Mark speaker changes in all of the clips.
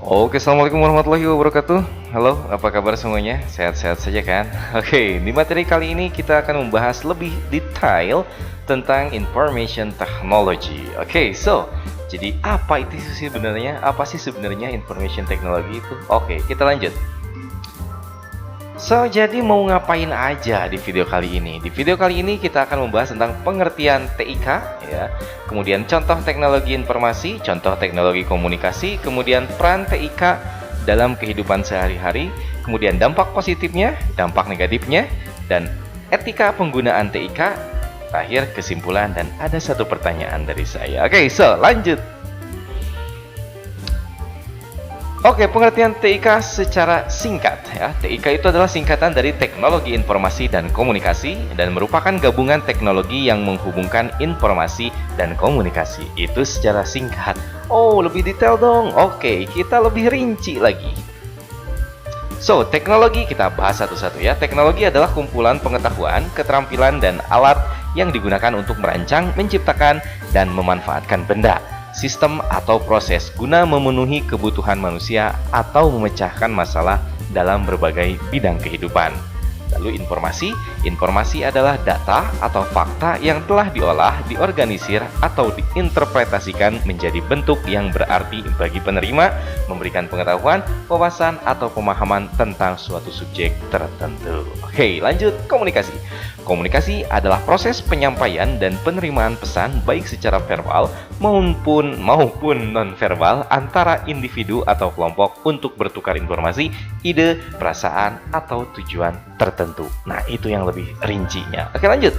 Speaker 1: Oke, assalamualaikum warahmatullahi wabarakatuh. Halo, apa kabar semuanya? Sehat-sehat saja kan? Oke, di materi kali ini kita akan membahas lebih detail tentang information technology. Oke, jadi apa itu sebenarnya? Apa sih sebenarnya information technology itu? Oke, kita lanjut. Jadi mau ngapain aja di video kali ini? Di video kali ini kita akan membahas tentang pengertian TIK, ya. Kemudian contoh teknologi informasi, contoh teknologi komunikasi, kemudian peran TIK dalam kehidupan sehari-hari, kemudian dampak positifnya, dampak negatifnya, dan etika penggunaan TIK. Terakhir kesimpulan dan ada satu pertanyaan dari saya. Oke, lanjut. Oke, pengertian TIK secara singkat ya. TIK itu adalah singkatan dari Teknologi Informasi dan Komunikasi dan merupakan gabungan teknologi yang menghubungkan informasi dan komunikasi. Itu secara singkat. Oh, lebih detail dong. Oke, kita lebih rinci lagi. Teknologi kita bahas satu-satu ya. Teknologi adalah kumpulan pengetahuan, keterampilan, dan alat yang digunakan untuk merancang, menciptakan, dan memanfaatkan benda, sistem atau proses guna memenuhi kebutuhan manusia atau memecahkan masalah dalam berbagai bidang kehidupan. Lalu informasi adalah data atau fakta yang telah diolah, diorganisir, atau diinterpretasikan menjadi bentuk yang berarti bagi penerima, memberikan pengetahuan, wawasan, atau pemahaman tentang suatu subjek tertentu. Oke, lanjut. Komunikasi adalah proses penyampaian dan penerimaan pesan baik secara verbal maupun non-verbal antara individu atau kelompok untuk bertukar informasi, ide, perasaan, atau tujuan tertentu. Nah, itu yang lebih rincinya. Oke, lanjut.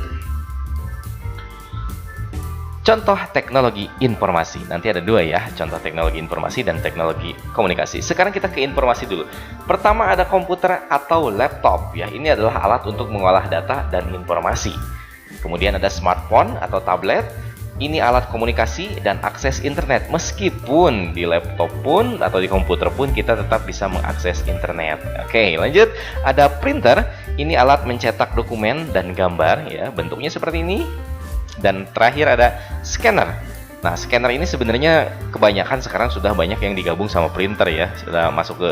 Speaker 1: Contoh teknologi informasi. Nanti ada dua ya, contoh teknologi informasi dan teknologi komunikasi. Sekarang kita ke informasi dulu. Pertama ada komputer atau laptop ya. Ini adalah alat untuk mengolah data dan informasi. Kemudian ada smartphone atau tablet. Ini alat komunikasi dan akses internet. Meskipun di laptop pun atau di komputer pun kita tetap bisa mengakses internet. Oke, lanjut. Ada printer. Ini alat mencetak dokumen dan gambar ya. Bentuknya seperti ini. Dan terakhir ada scanner. Nah, scanner ini sebenarnya kebanyakan sekarang sudah banyak yang digabung sama printer ya. Sudah masuk ke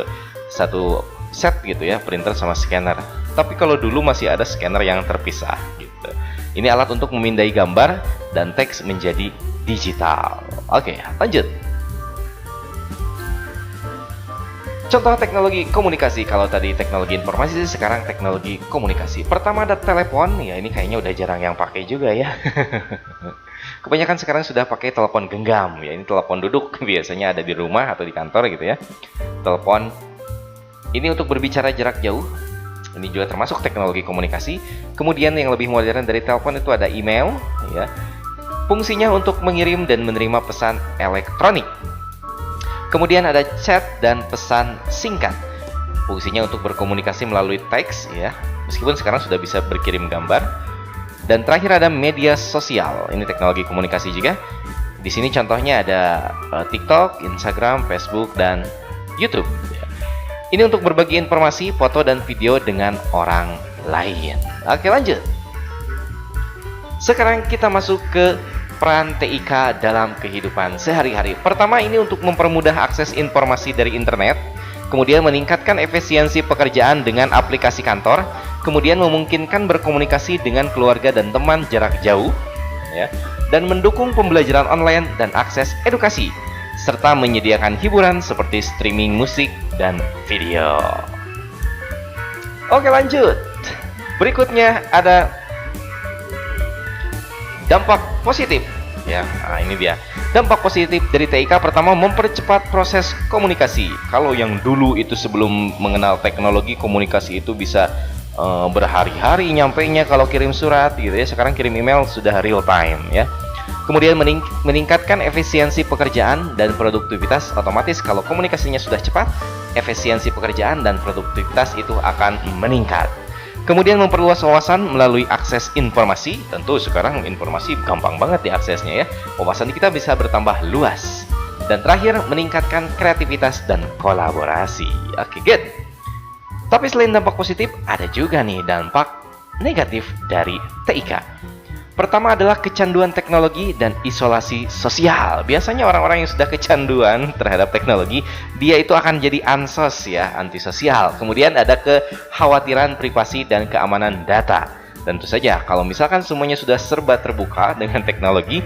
Speaker 1: satu set gitu ya, printer sama scanner. Tapi kalau dulu masih ada scanner yang terpisah gitu. Ini alat untuk memindai gambar dan teks menjadi digital. Oke, lanjut. Contoh teknologi komunikasi. Kalau tadi teknologi informasi, sekarang teknologi komunikasi. Pertama ada telepon. Ya, ini kayaknya udah jarang yang pakai juga ya. Kebanyakan sekarang sudah pakai telepon genggam. Ya, ini telepon duduk. Biasanya ada di rumah atau di kantor gitu ya. Telepon ini untuk berbicara jarak jauh. Ini juga termasuk teknologi komunikasi. Kemudian yang lebih modern dari telepon itu ada email. Ya. Fungsinya untuk mengirim dan menerima pesan elektronik. Kemudian ada chat dan pesan singkat. Fungsinya untuk berkomunikasi melalui teks ya. Meskipun sekarang sudah bisa berkirim gambar. Dan terakhir ada media sosial. Ini teknologi komunikasi juga. Di sini contohnya ada TikTok, Instagram, Facebook, dan YouTube. Ini untuk berbagi informasi, foto, dan video dengan orang lain. Oke, lanjut. Sekarang kita masuk ke peran TIK dalam kehidupan sehari-hari. Pertama, ini untuk mempermudah akses informasi dari internet, kemudian meningkatkan efisiensi pekerjaan dengan aplikasi kantor, kemudian memungkinkan berkomunikasi dengan keluarga dan teman jarak jauh, ya, dan mendukung pembelajaran online dan akses edukasi, serta menyediakan hiburan seperti streaming musik dan video. Oke, lanjut. Berikutnya ada dampak positif ya. Nah, ini dia dampak positif dari TIK. Pertama, mempercepat proses komunikasi. Kalau yang dulu itu sebelum mengenal teknologi komunikasi itu bisa berhari-hari nyampainya kalau kirim surat gitu ya. Sekarang kirim email sudah real time ya. Kemudian meningkatkan efisiensi pekerjaan dan produktivitas. Otomatis kalau komunikasinya sudah cepat, efisiensi pekerjaan dan produktivitas itu akan meningkat. Kemudian memperluas wawasan melalui akses informasi. Tentu sekarang informasi gampang banget diaksesnya ya. Wawasan kita bisa bertambah luas. Dan terakhir, meningkatkan kreativitas dan kolaborasi. Oke, good. Tapi selain dampak positif, ada juga nih dampak negatif dari TIK. Pertama adalah kecanduan teknologi dan isolasi sosial. Biasanya orang-orang yang sudah kecanduan terhadap teknologi, dia itu akan jadi ansos ya, antisosial. Kemudian ada kekhawatiran privasi dan keamanan data. Tentu saja, kalau misalkan semuanya sudah serba terbuka dengan teknologi,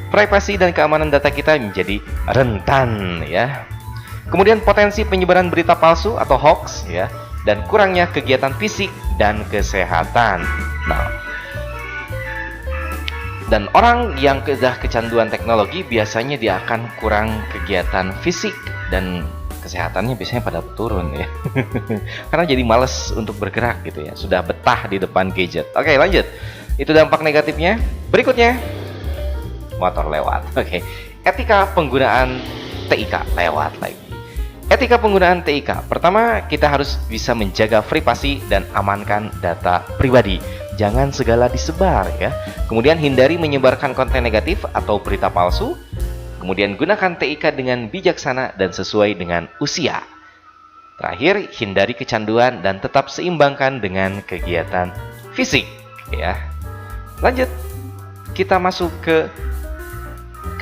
Speaker 1: privasi dan keamanan data kita menjadi rentan ya. Kemudian potensi penyebaran berita palsu atau hoax ya, dan kurangnya kegiatan fisik dan kesehatan. Nah, dan orang yang sudah kecanduan teknologi biasanya dia akan kurang kegiatan fisik dan kesehatannya biasanya pada turun ya. Karena jadi males untuk bergerak gitu ya. Sudah betah di depan gadget. Oke, lanjut. Itu dampak negatifnya. Berikutnya, motor lewat. Oke. Etika penggunaan TIK lewat lagi. Etika penggunaan TIK. Pertama, kita harus bisa menjaga privasi dan amankan data pribadi. Jangan segala disebar ya. Kemudian hindari menyebarkan konten negatif atau berita palsu. Kemudian gunakan TIK dengan bijaksana dan sesuai dengan usia. Terakhir, hindari kecanduan dan tetap seimbangkan dengan kegiatan fisik ya. Lanjut. Kita masuk ke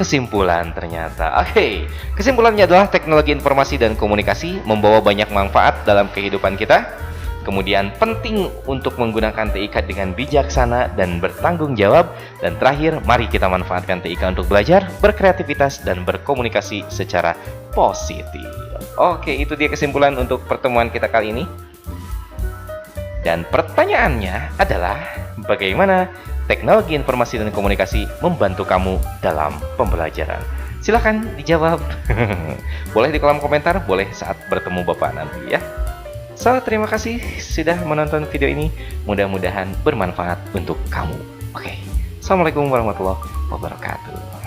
Speaker 1: kesimpulan ternyata. Oke, kesimpulannya adalah teknologi informasi dan komunikasi membawa banyak manfaat dalam kehidupan kita. Kemudian penting untuk menggunakan TIK dengan bijaksana dan bertanggung jawab. Dan terakhir, mari kita manfaatkan TIK untuk belajar, berkreativitas, dan berkomunikasi secara positif. Oke, itu dia kesimpulan untuk pertemuan kita kali ini. Dan pertanyaannya adalah, bagaimana teknologi informasi dan komunikasi membantu kamu dalam pembelajaran? Silahkan dijawab. Boleh di kolom komentar, boleh saat bertemu Bapak nanti ya. So, terima kasih sudah menonton video ini. Mudah-mudahan bermanfaat untuk kamu. Oke, Assalamualaikum warahmatullahi wabarakatuh.